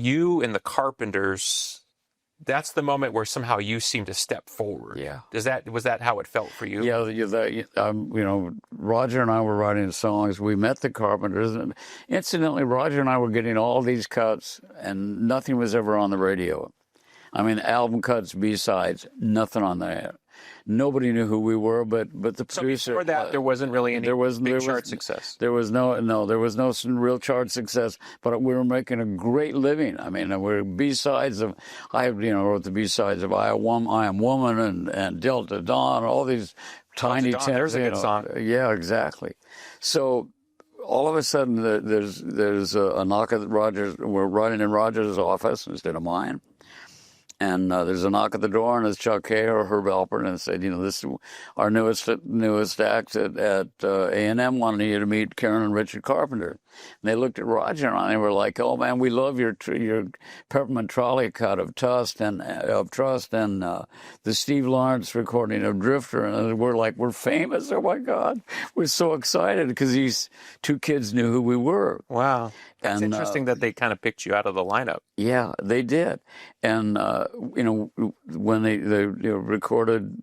you and the Carpenters, that's the moment where somehow you seem to step forward. Yeah. Was that how it felt for you? Yeah, Roger and I were writing songs. We met the Carpenters, and incidentally, Roger and I were getting all these cuts, and nothing was ever on the radio. I mean, album cuts, B-sides, nothing on there. Nobody knew who we were, but the producer. So before that, there wasn't really any big chart success. There was no real chart success, but we were making a great living. I mean, we're B-sides of, I wrote the B-sides of I Am Woman and Delta Dawn, all these tiny Delta Dawn, there's a good song. Yeah, exactly. So all of a sudden, there's a knock at Rogers. We're writing in Rogers' office instead of mine. And there's a knock at the door, and it's Chuck Hay or Herb Alpert, and said, this is our newest act at A&M wanted you to meet Karen and Richard Carpenter. And they looked at Roger and I, and they were like, "Oh man, we love your Peppermint Trolley cut of Trust and the Steve Lawrence recording of Drifter." And we're famous. Oh my God, we're so excited because these two kids knew who we were. Wow. It's interesting that they kind of picked you out of the lineup. Yeah, they did. And, when they recorded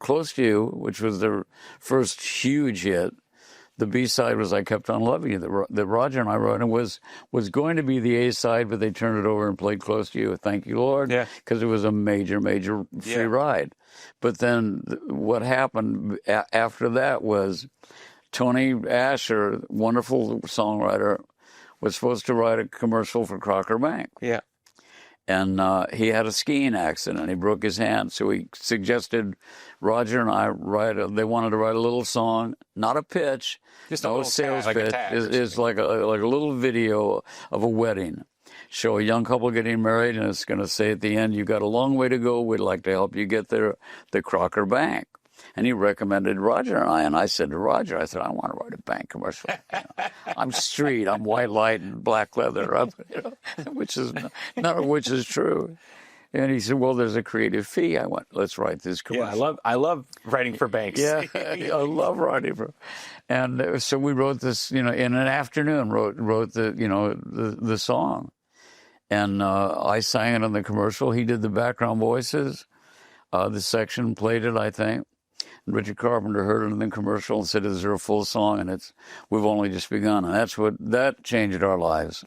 Close to You, which was their first huge hit, the B-side was I Kept on Loving You, that Roger and I wrote, and was going to be the A-side, but they turned it over and played Close to You, Thank You, Lord, because it was a major, major free ride. But then what happened after that was Tony Asher, wonderful songwriter, was supposed to write a commercial for Crocker Bank. Yeah. And he had a skiing accident. He broke his hand. So he suggested Roger and I they wanted to write a little song, not a pitch, just no a sales tag, pitch. like a tag it's like a little video of a wedding. Show a young couple getting married, and it's going to say at the end, "You got a long way to go. We'd like to help you get there, the Crocker Bank." And he recommended Roger and I said to Roger, I want to write a bank commercial. I'm street, I'm white light and black leather, which is none of which is true. And he said, "Well, there's a creative fee." I went, "Let's write this commercial." Yeah, I love writing for banks. Yeah, I love writing for. And so we wrote this, in an afternoon. Wrote the song, and I sang it on the commercial. He did the background voices. The section played it, I think. Richard Carpenter heard it in the commercial and said, "Is there a full song?" And we've only just begun. And that changed our lives.